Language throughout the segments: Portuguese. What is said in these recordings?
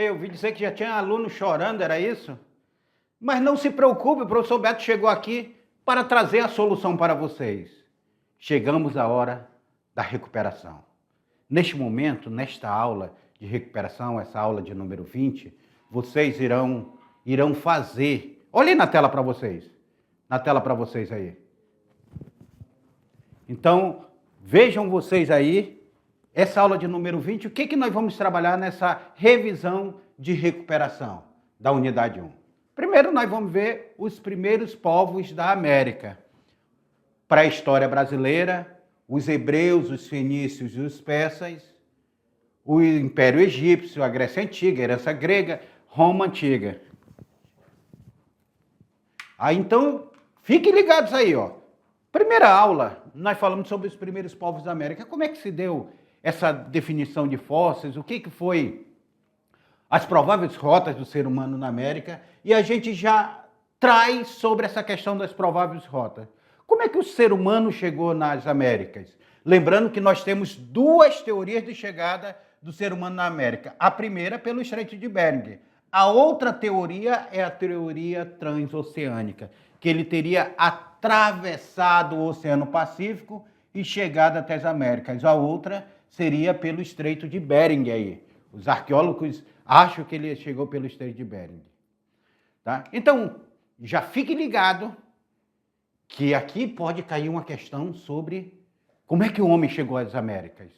Eu ouvi dizer que já tinha aluno chorando, era isso? Mas não se preocupe, o professor Beto chegou aqui para trazer a solução para vocês. Chegamos à hora da recuperação. Neste momento, nesta aula de recuperação, essa aula de número 20, vocês irão fazer... Olhem na tela para vocês. Na tela para vocês aí. Então, vejam vocês aí, essa aula de número 20, o que nós vamos trabalhar nessa revisão de recuperação da unidade 1. Primeiro, nós vamos ver os primeiros povos da América. Pré-história brasileira, os hebreus, os fenícios e os persas, o Império Egípcio, a Grécia Antiga, a herança grega, Roma Antiga. Então, fiquem ligados aí, ó. Primeira aula, nós falamos sobre os primeiros povos da América. Como é que se deu essa definição de fósseis? O que foi as prováveis rotas do ser humano na América? E a gente já traz sobre essa questão das prováveis rotas. Como é que o ser humano chegou nas Américas? Lembrando que nós temos duas teorias de chegada do ser humano na América. A primeira pelo Estreito de Bering. A outra teoria é a teoria transoceânica, que ele teria atravessado o Oceano Pacífico e chegado até as Américas. A outra seria pelo Estreito de Bering aí. Os arqueólogos acham que ele chegou pelo Estreito de Bering. Tá? Então, já fique ligado que aqui pode cair uma questão sobre como é que o homem chegou às Américas.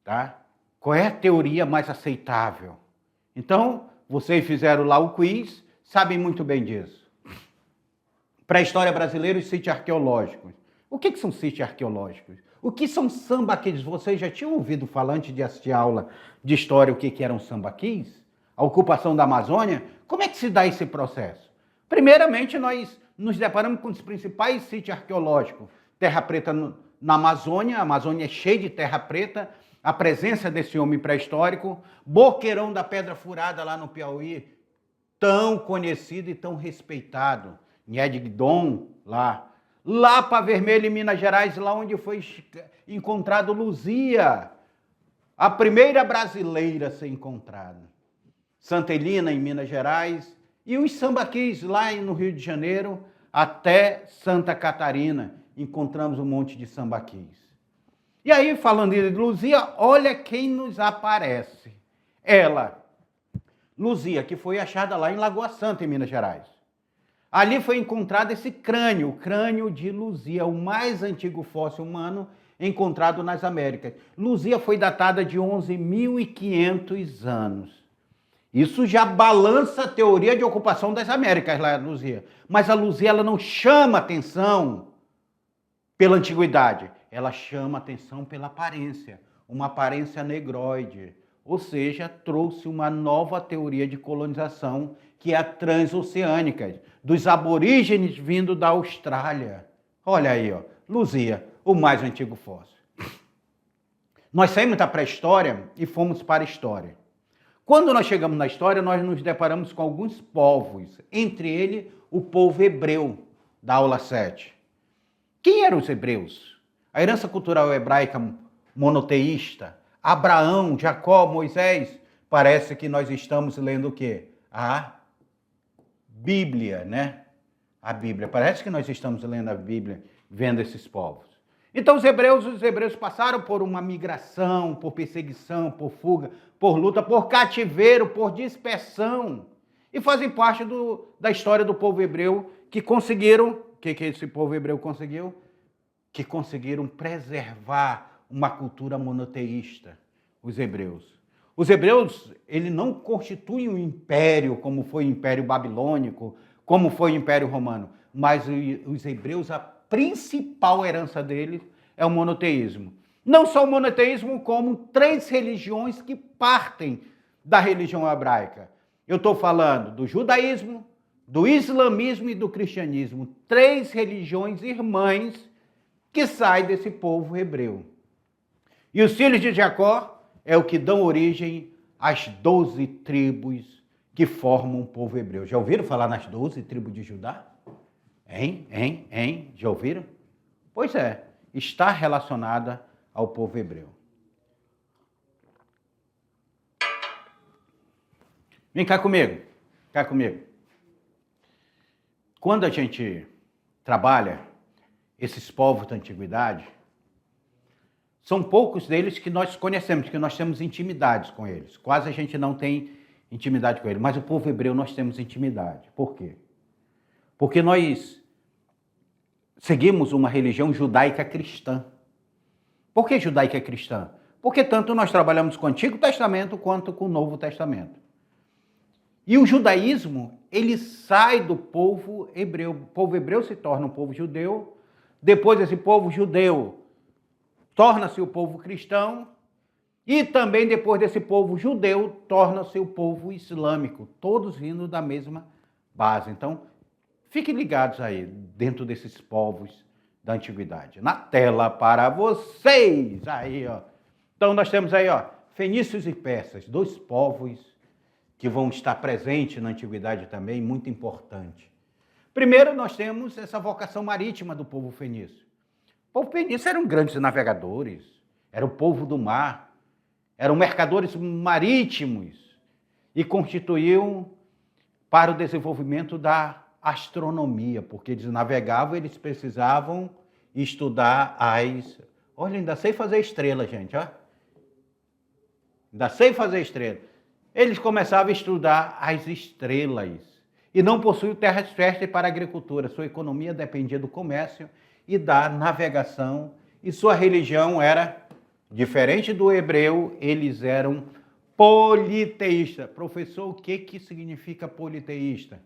Tá? Qual é a teoria mais aceitável? Então, vocês fizeram lá o quiz, sabem muito bem disso. Pré-história brasileira e sítios arqueológicos. O que são sítios arqueológicos? O que são sambaquis? Vocês já tinham ouvido falar antes de assistir a aula de história o que eram sambaquis? A ocupação da Amazônia? Como é que se dá esse processo? Primeiramente, nós nos deparamos com os principais sítios arqueológicos. Terra Preta na Amazônia, a Amazônia é cheia de terra preta, a presença desse homem pré-histórico, Boqueirão da Pedra Furada lá no Piauí, tão conhecido e tão respeitado, Nhedgdon lá, Lapa Vermelha em Minas Gerais, lá onde foi encontrado Luzia, a primeira brasileira a ser encontrada, Santa Helena em Minas Gerais, e os sambaquis lá no Rio de Janeiro até Santa Catarina, encontramos um monte de sambaquis. E aí, falando de Luzia, olha quem nos aparece. Ela, Luzia, que foi achada lá em Lagoa Santa, em Minas Gerais. Ali foi encontrado esse crânio, o crânio de Luzia, o mais antigo fóssil humano encontrado nas Américas. Luzia foi datada de 11.500 anos. Isso já balança a teoria de ocupação das Américas lá, Luzia. Mas a Luzia ela não chama atenção pela antiguidade. Ela chama atenção pela aparência, uma aparência negroide, ou seja, trouxe uma nova teoria de colonização, que é a transoceânica, dos aborígenes vindo da Austrália. Olha aí, ó, Luzia, o mais antigo fóssil. Nós saímos da pré-história e fomos para a história. Quando nós chegamos na história, nós nos deparamos com alguns povos, entre eles o povo hebreu, da aula 7. Quem eram os hebreus? A herança cultural hebraica monoteísta, Abraão, Jacó, Moisés, parece que nós estamos lendo o quê? A Bíblia, né? A Bíblia. Parece que nós estamos lendo a Bíblia, vendo esses povos. Então os hebreus passaram por uma migração, por perseguição, por fuga, por luta, por cativeiro, por dispersão. E fazem parte da história do povo hebreu que conseguiram, o que esse povo hebreu conseguiu? Que conseguiram preservar uma cultura monoteísta, os hebreus. Os hebreus, eles não constituem um império, como foi o Império Babilônico, como foi o Império Romano, mas os hebreus, a principal herança deles é o monoteísmo. Não só o monoteísmo, como 3 religiões que partem da religião hebraica. Eu estou falando do judaísmo, do islamismo e do cristianismo. 3 religiões irmãs que saem desse povo hebreu. E os filhos de Jacó é o que dão origem às 12 tribos que formam o povo hebreu. Já ouviram falar nas 12 tribos de Judá? Hein? Já ouviram? Pois é, está relacionada ao povo hebreu. Vem cá comigo, cá comigo. Quando a gente trabalha esses povos da antiguidade, são poucos deles que nós conhecemos, que nós temos intimidades com eles. Quase a gente não tem intimidade com eles, mas o povo hebreu nós temos intimidade. Por quê? Porque nós seguimos uma religião judaica cristã. Por que judaica cristã? Porque tanto nós trabalhamos com o Antigo Testamento quanto com o Novo Testamento. E o judaísmo, ele sai do povo hebreu. O povo hebreu se torna um povo judeu. Depois esse povo judeu torna-se o povo cristão. E também depois desse povo judeu, torna-se o povo islâmico. Todos vindo da mesma base. Então, fiquem ligados aí, dentro desses povos da antiguidade. Na tela para vocês! Aí, ó. Então, nós temos aí, ó, fenícios e persas, dois povos que vão estar presentes na antiguidade também, muito importante. Primeiro, nós temos essa vocação marítima do povo fenício. O povo fenício eram grandes navegadores, era o povo do mar, eram mercadores marítimos e constituíam para o desenvolvimento da astronomia, porque eles navegavam, eles precisavam estudar as... Olha, ainda sei fazer estrela, gente, ó. Ainda sei fazer estrela. Eles começavam a estudar as estrelas e não possuíam terras férteis para a agricultura. Sua economia dependia do comércio e da navegação, e sua religião era diferente do hebreu, eles eram politeístas. Professor, o que significa politeísta?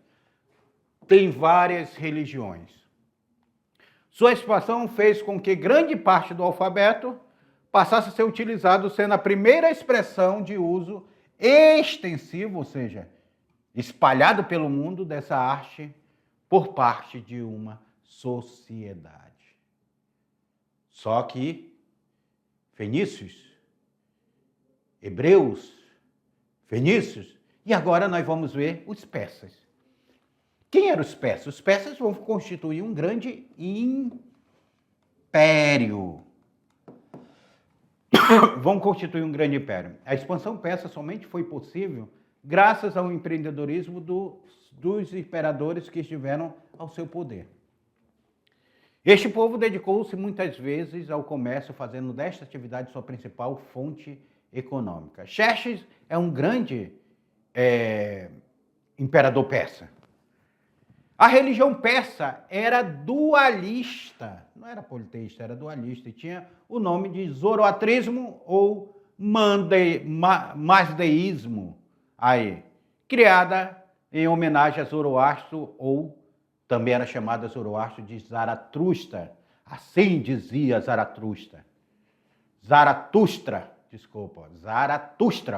Tem várias religiões. Sua expansão fez com que grande parte do alfabeto passasse a ser utilizado, sendo a primeira expressão de uso extensivo, ou seja, espalhado pelo mundo dessa arte por parte de uma sociedade. Só que fenícios, hebreus, fenícios, e agora nós vamos ver os persas. Quem eram os persas? Os persas vão constituir um grande império. Vão constituir um grande império. A expansão persa somente foi possível graças ao empreendedorismo dos imperadores que estiveram ao seu poder. Este povo dedicou-se muitas vezes ao comércio, fazendo desta atividade sua principal fonte econômica. Xerxes é um grande imperador persa. A religião persa era dualista, não era politeísta, era dualista, e tinha o nome de zoroatrismo ou mazdeísmo, aí, criada em homenagem a Zoroastro, ou também era chamada Zoroastro de Zaratustra, assim dizia Zaratustra. Zaratustra,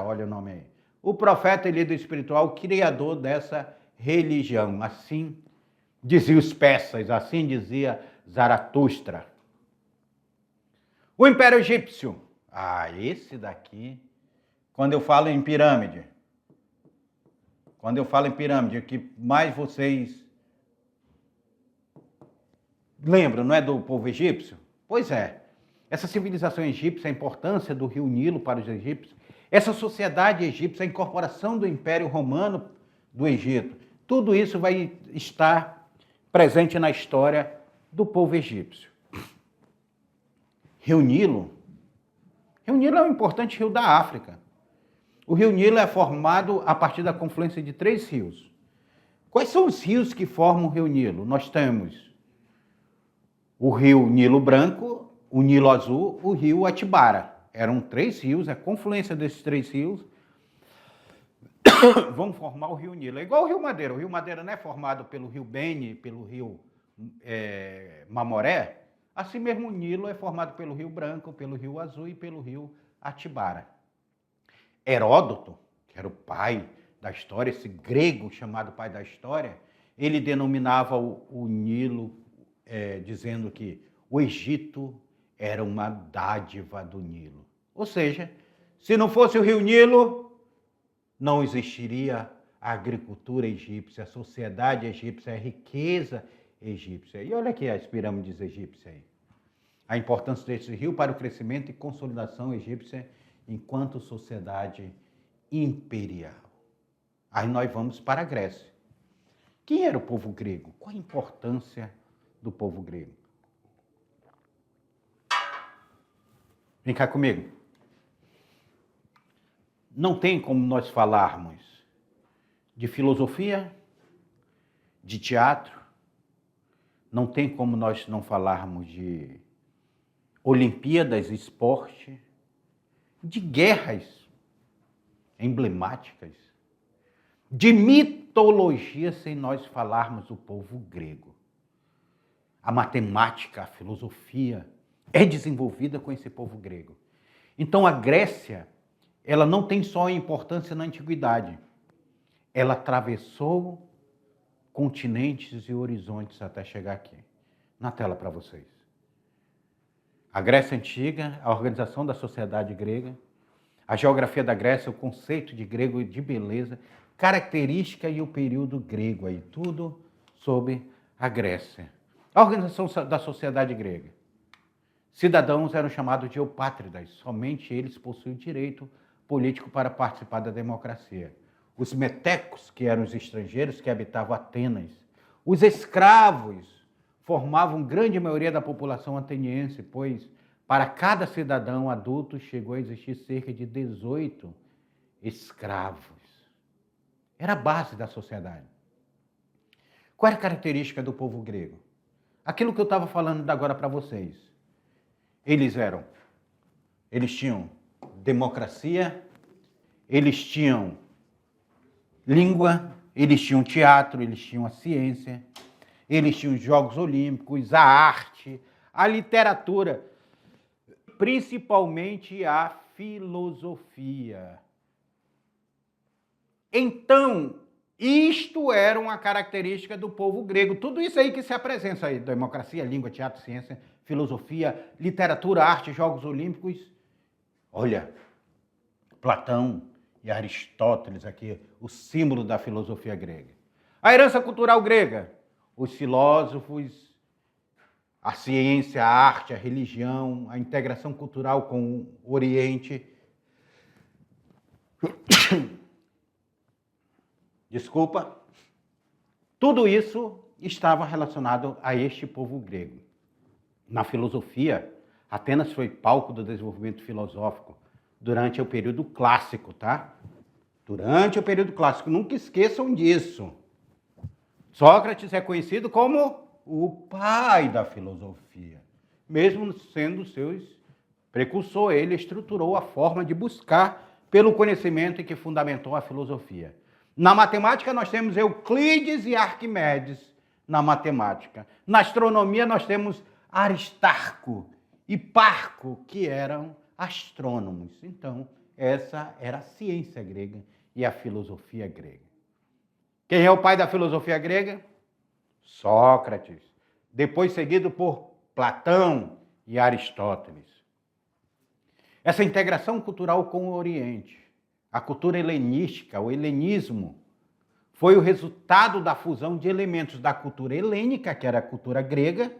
olha o nome aí. O profeta e líder espiritual, criador dessa religião, assim diziam os persas, assim dizia Zaratustra. O Império Egípcio. Esse daqui, quando eu falo em pirâmide, o que mais vocês lembram, não é do povo egípcio? Pois é. Essa civilização egípcia, a importância do rio Nilo para os egípcios, essa sociedade egípcia, a incorporação do Império Romano do Egito, tudo isso vai estar presente na história do povo egípcio. Rio Nilo. Rio Nilo é um importante rio da África. O rio Nilo é formado a partir da confluência de 3 rios. Quais são os rios que formam o rio Nilo? Nós temos o rio Nilo Branco, o Nilo Azul, o rio Atibara. Eram 3 rios, a confluência desses 3 rios vão formar o rio Nilo. É igual o rio Madeira. O rio Madeira não é formado pelo rio Beni, pelo rio Mamoré. Assim mesmo o Nilo é formado pelo rio Branco, pelo rio Azul e pelo rio Atibara. Heródoto, que era o pai da história, esse grego chamado pai da história, ele denominava o Nilo, dizendo que o Egito era uma dádiva do Nilo. Ou seja, se não fosse o rio Nilo, não existiria a agricultura egípcia, a sociedade egípcia, a riqueza egípcia. E olha aqui as pirâmides egípcias aí. A importância desse rio para o crescimento e consolidação egípcia enquanto sociedade imperial. Aí nós vamos para a Grécia. Quem era o povo grego? Qual a importância do povo grego? Vem cá comigo. Não tem como nós falarmos de filosofia, de teatro, não tem como nós não falarmos de Olimpíadas, esporte, de guerras emblemáticas, de mitologia, sem nós falarmos do povo grego. A matemática, a filosofia é desenvolvida com esse povo grego. Então a Grécia, ela não tem só importância na antiguidade, ela atravessou continentes e horizontes até chegar aqui. Na tela para vocês. A Grécia Antiga, a organização da sociedade grega, a geografia da Grécia, o conceito de grego de beleza, característica e o período grego aí, tudo sobre a Grécia. A organização da sociedade grega. Cidadãos eram chamados de eupátridas, somente eles possuíam direito político para participar da democracia. Os metecos, que eram os estrangeiros que habitavam Atenas, os escravos formavam grande maioria da população ateniense, pois para cada cidadão adulto chegou a existir cerca de 18 escravos. Era a base da sociedade. Qual era a característica do povo grego? Aquilo que eu estava falando agora para vocês. Eles tinham democracia, eles tinham língua, eles tinham teatro, eles tinham a ciência, eles tinham os Jogos Olímpicos, a arte, a literatura, principalmente a filosofia. Então, isto era uma característica do povo grego. Tudo isso aí que se apresenta aí, democracia, língua, teatro, ciência, filosofia, literatura, arte, Jogos Olímpicos. Olha, Platão e Aristóteles aqui, o símbolo da filosofia grega. A herança cultural grega, os filósofos, a ciência, a arte, a religião, a integração cultural com o Oriente. Desculpa. Tudo isso estava relacionado a este povo grego. Na filosofia, Atenas foi palco do desenvolvimento filosófico durante o período clássico, tá? Durante o período clássico, nunca esqueçam disso. Sócrates é conhecido como o pai da filosofia. Mesmo sendo seus precursor, ele estruturou a forma de buscar pelo conhecimento e que fundamentou a filosofia. Na matemática, nós temos Euclides e Arquimedes na matemática. Na astronomia, nós temos Aristarco e Parco, que eram astrônomos. Então, essa era a ciência grega e a filosofia grega. Quem é o pai da filosofia grega? Sócrates. Depois seguido por Platão e Aristóteles. Essa integração cultural com o Oriente, a cultura helenística, o helenismo, foi o resultado da fusão de elementos da cultura helênica, que era a cultura grega,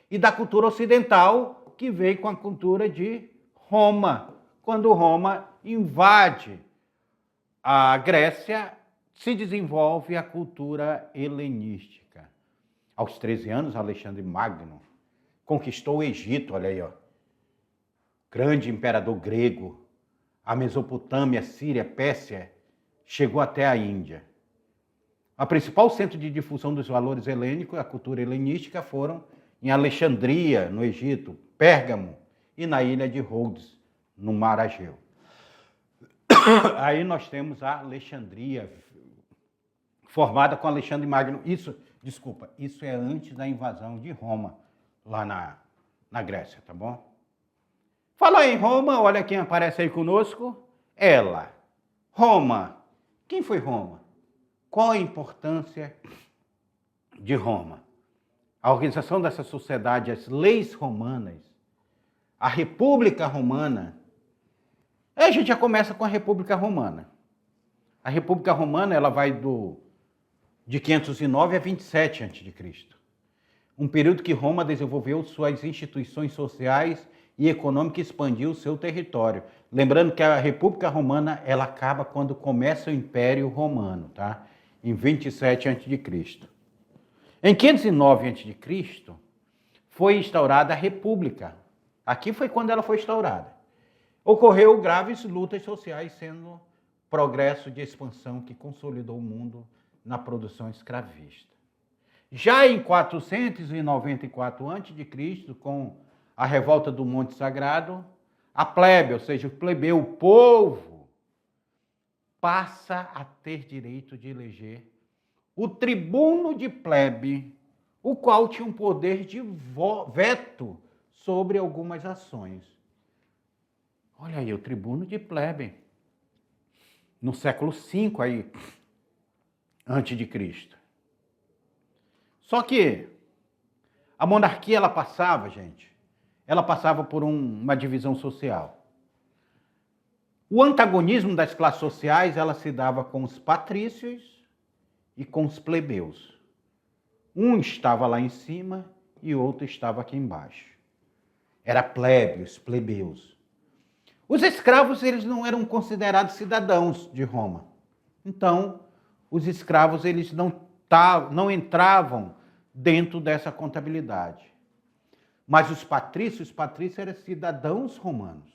e da cultura ocidental, que veio com a cultura de Roma. Quando Roma invade a Grécia, se desenvolve a cultura helenística. Aos 13 anos, Alexandre Magno conquistou o Egito, olha aí, ó. Grande imperador grego, a Mesopotâmia, Síria, Pérsia, chegou até a Índia. A principal centro de difusão dos valores helênicos, a cultura helenística, foram em Alexandria, no Egito, Pérgamo e na ilha de Rhodes, no Mar Egeu. Aí nós temos a Alexandria, formada com Alexandre Magno. Isso é antes da invasão de Roma, lá na Grécia, tá bom? Fala em Roma, olha quem aparece aí conosco. Ela. Roma. Quem foi Roma? Qual a importância de Roma? A organização dessa sociedade, as leis romanas, a República Romana. Aí a gente já começa com a República Romana. A República Romana, ela vai de 509 a 27 a.C. Um período que Roma desenvolveu suas instituições sociais e econômica e expandiu o seu território. Lembrando que a República Romana ela acaba quando começa o Império Romano, tá? Em 27 a.C. Em 509 a.C., foi instaurada a República. Aqui foi quando ela foi instaurada. Ocorreu graves lutas sociais, sendo progresso de expansão que consolidou o mundo na produção escravista. Já em 494 a.C., com a revolta do Monte Sagrado, a plebe, ou seja, o plebeu, o povo, passa a ter direito de eleger o tribuno de plebe, o qual tinha um poder de veto sobre algumas ações. Olha aí, o tribuno de plebe, no século V aí, antes de Cristo. Só que a monarquia, ela passava, gente, ela passava por uma divisão social. O antagonismo das classes sociais, ela se dava com os patrícios e com os plebeus. Um estava lá em cima e outro estava aqui embaixo. Era plebe, os plebeus. Os escravos, eles não eram considerados cidadãos de Roma. Então, os escravos, eles não entravam dentro dessa contabilidade. Mas os patrícios eram cidadãos romanos,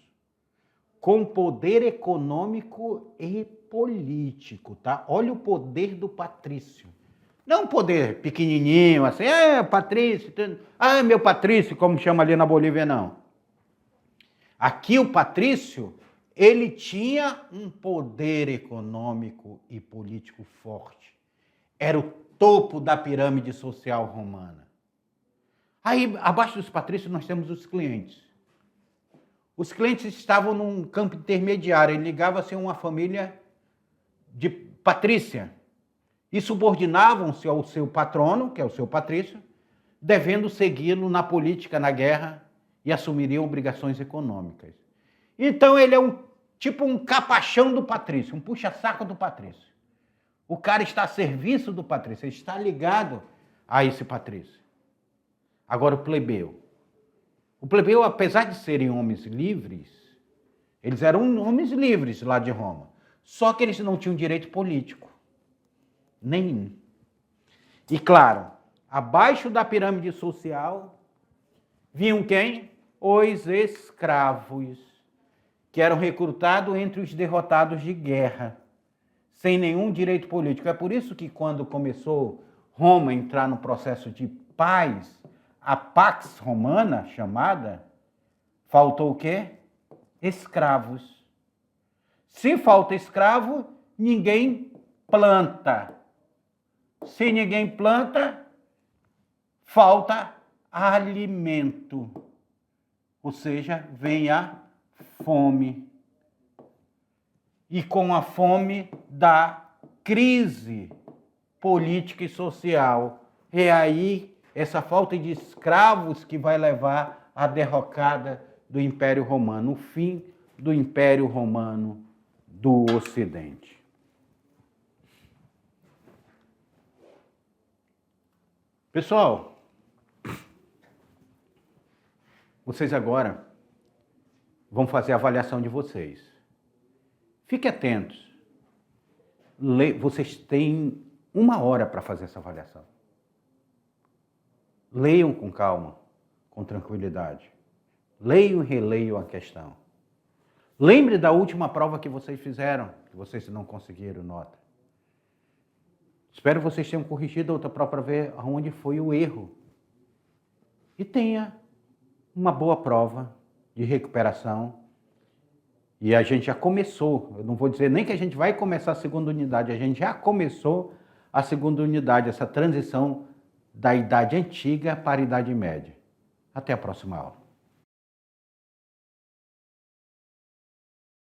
com poder econômico e político, tá? Olha o poder do patrício. Não um poder pequenininho, assim, patrício, meu patrício, como chama ali na Bolívia, não. Aqui o patrício, ele tinha um poder econômico e político forte. Era o topo da pirâmide social romana. Aí, abaixo dos patrícios, nós temos os clientes. Os clientes estavam num campo intermediário, ele ligava-se a uma família de patrícia e subordinavam-se ao seu patrono, que é o seu patrício, devendo segui-lo na política, na guerra, e assumiriam obrigações econômicas. Então ele é tipo um capachão do patrício, um puxa-saco do patrício. O cara está a serviço do patrício, ele está ligado a esse patrício. Agora o plebeu. O plebeu, apesar de serem homens livres, eles eram homens livres lá de Roma, só que eles não tinham direito político. Nenhum. E claro, abaixo da pirâmide social, vinham quem? Os escravos, que eram recrutados entre os derrotados de guerra, sem nenhum direito político. É por isso que quando começou Roma a entrar no processo de paz, a Pax Romana chamada, faltou o quê? Escravos. Se falta escravo, ninguém planta. Se ninguém planta, falta alimento. Ou seja, vem a fome. E com a fome da crise política e social. É aí essa falta de escravos que vai levar à derrocada do Império Romano, o fim do Império Romano do Ocidente. Pessoal, vocês agora vão fazer a avaliação de vocês. Fiquem atentos. Vocês têm 1 hora para fazer essa avaliação. Leiam com calma, com tranquilidade. Leiam e releiam a questão. Lembre da última prova que vocês fizeram, que vocês não conseguiram nota. Espero que vocês tenham corrigido a outra prova para ver aonde foi o erro. E tenha uma boa prova de recuperação. E a gente já começou, eu não vou dizer nem que a gente vai começar a segunda unidade, a gente já começou a segunda unidade, essa transição da idade antiga para a idade média. Até a próxima aula.